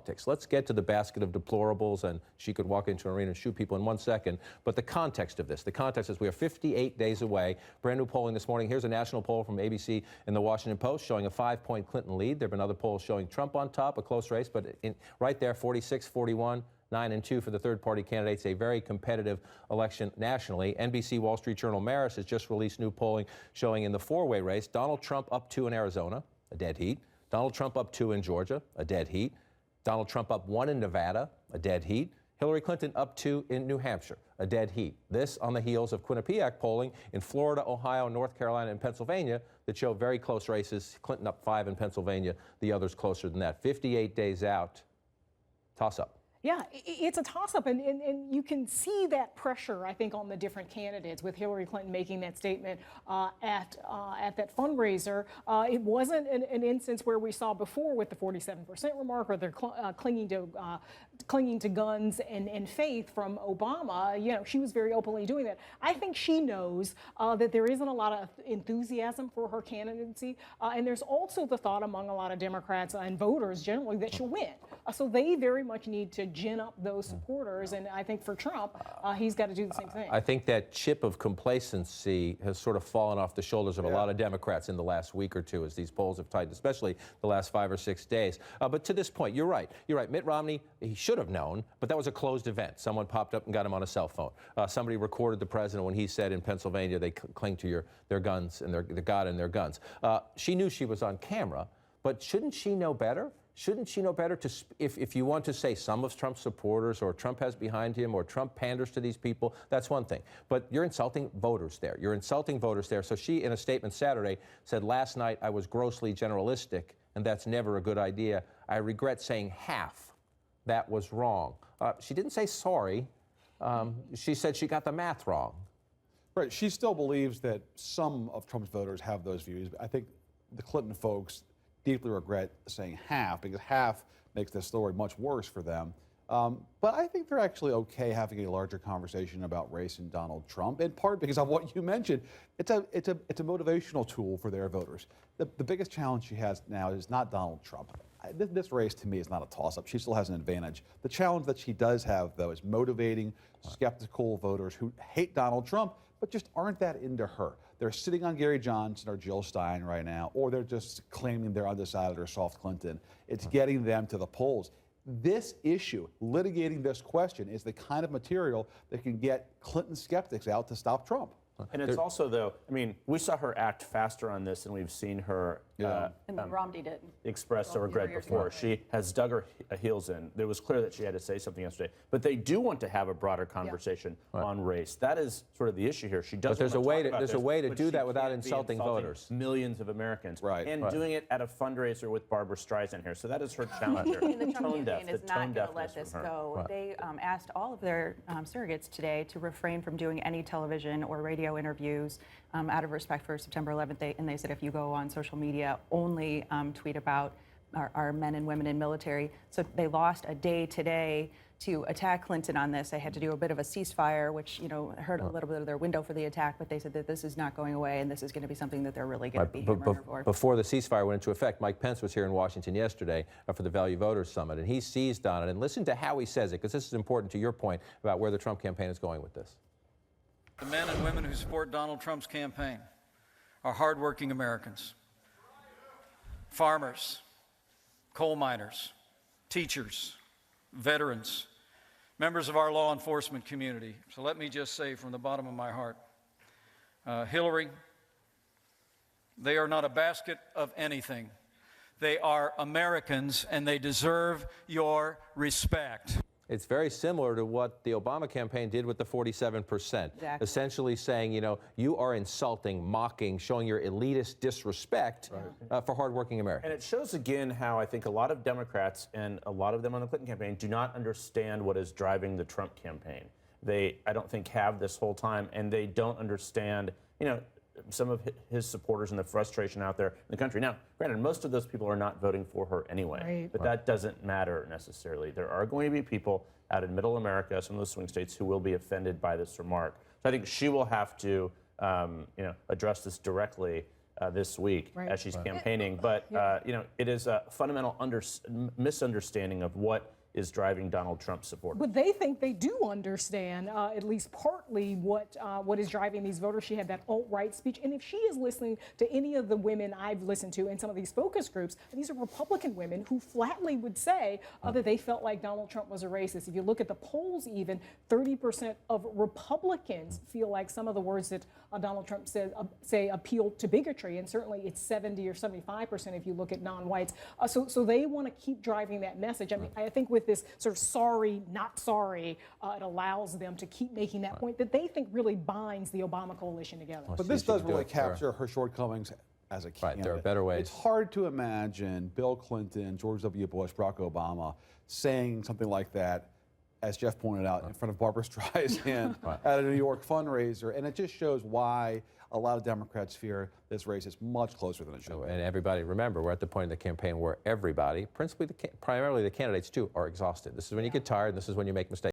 politics. Let's get to the basket of deplorables, and she could walk into an arena and shoot people in 1 second. But the context of this, the context is we are 58 days away. Brand new polling this morning. Here's a national poll from ABC and the Washington Post showing a 5-point Clinton lead. There have been other polls showing Trump on top, a close race, but right there, 46-41. 9-2 for the third-party candidates, a very competitive election nationally. NBC Wall Street Journal Marist has just released new polling showing in the four-way race, Donald Trump up 2 in Arizona, a dead heat. Donald Trump up 2 in Georgia, a dead heat. Donald Trump up 1 in Nevada, a dead heat. Hillary Clinton up 2 in New Hampshire, a dead heat. This on the heels of Quinnipiac polling in Florida, Ohio, North Carolina, and Pennsylvania that show very close races. Clinton up 5 in Pennsylvania, the others closer than that. 58 days out, toss-up. Yeah, it's a toss-up, and you can see that pressure, I think, on the different candidates with Hillary Clinton making that statement at that fundraiser. It wasn't an instance where we saw before with the 47% remark or they're clinging to guns and faith from Obama. You know, she was very openly doing that. I think she knows that there isn't a lot of enthusiasm for her candidacy, and there's also the thought among a lot of Democrats and voters generally that she'll win. So they very much need to gin up those supporters, and I think for Trump, he's got to do the same thing. I think that chip of complacency has sort of fallen off the shoulders of a lot of Democrats in the last week or two as these polls have tightened, especially the last 5 or 6 days. But to this point, you're right. You're right. Mitt Romney, he should have known, but that was a closed event. Someone popped up and got him on a cell phone. Somebody recorded the president when he said in Pennsylvania they cling to their guns and their God and their guns. She knew she was on camera, but shouldn't she know better? Shouldn't she know better to, if you want to say some of Trump's supporters or Trump has behind him or Trump panders to these people, that's one thing. But you're insulting voters there. You're insulting voters there. So she, in a statement Saturday, said, last night I was grossly generalistic, and that's never a good idea. I regret saying half. That was wrong. She didn't say sorry. She said she got the math wrong. Right. She still believes that some of Trump's voters have those views. I think the Clinton folks deeply regret saying half, because half makes this story much worse for them. But I think they're actually okay having a larger conversation about race and Donald Trump, in part because of what you mentioned. It's a motivational tool for their voters. The biggest challenge she has now is not Donald Trump. This race, to me, is not a toss-up. She still has an advantage. The challenge that she does have, though, is motivating skeptical voters who hate Donald Trump but just aren't that into her. They're sitting on Gary Johnson or Jill Stein right now, or they're just claiming they're undecided or soft Clinton. It's getting them to the polls. This issue, litigating this question, is the kind of material that can get Clinton skeptics out to stop Trump. And it's also, though, I mean, we saw her act faster on this than we've seen her and Romney didn't express a regret before. She has dug her heels in. It was clear that she had to say something yesterday. But they do want to have a broader conversation on race. That is sort of the issue here. She doesn't. But there's a way to do that without insulting voters. Millions of Americans. Right. And doing it at a fundraiser with Barbara Streisand here. So that is her challenge here. And the Trump campaign is not going to let this go. They asked all of their surrogates today to refrain from doing any television or radio interviews out of respect for September 11th. And they said if you go on social media, only tweet about our men and women in military. So they lost a day today to attack Clinton on this. They had to do a bit of a ceasefire, which, you know, hurt a little bit of their window for the attack, but they said that this is not going away and this is going to be something that they're really going to be hammering for. Before the ceasefire went into effect, Mike Pence was here in Washington yesterday for the Value Voters Summit, and he seized on it. And listen to how he says it, because this is important to your point about where the Trump campaign is going with this. The men and women who support Donald Trump's campaign are hardworking Americans. Farmers, coal miners, teachers, veterans, members of our law enforcement community. So let me just say from the bottom of my heart, Hillary, they are not a basket of anything. They are Americans, and they deserve your respect. It's very similar to what the Obama campaign did with the 47%. Exactly. Essentially saying, you know, you are insulting, mocking, showing your elitist disrespect for hardworking Americans. And it shows again how I think a lot of Democrats and a lot of them on the Clinton campaign do not understand what is driving the Trump campaign. They, I don't think, have this whole time, and they don't understand, you know, some of his supporters and the frustration out there in the country. Now, granted, most of those people are not voting for her anyway, but that doesn't matter necessarily. There are going to be people out in middle America, some of those swing states, who will be offended by this remark. So I think she will have to, you know, address this directly this week Right. as she's campaigning. But it is a fundamental misunderstanding of what is driving Donald Trump's support. But they think they do understand at least partly what is driving these voters. She had that alt-right speech, and if she is listening to any of the women I've listened to in some of these focus groups, these are Republican women who flatly would say that they felt like Donald Trump was a racist. If you look at the polls, even 30% of Republicans feel like some of the words that Donald Trump said say appeal to bigotry, and certainly it's 70 or 75% if you look at non-whites. So they want to keep driving that message. I mean, I think with this sort of sorry, not sorry, it allows them to keep making that point that they think really binds the Obama coalition together. But this does really capture her shortcomings as a candidate. Right, there are better ways. It's hard to imagine Bill Clinton, George W. Bush, Barack Obama saying something like that, as Jeff pointed out, in front of Barbara Streisand at a New York fundraiser. And it just shows why a lot of Democrats fear this race is much closer than it should be. And everybody, remember, we're at the point in the campaign where everybody, primarily the candidates too, are exhausted. This is when you get tired, and this is when you make mistakes.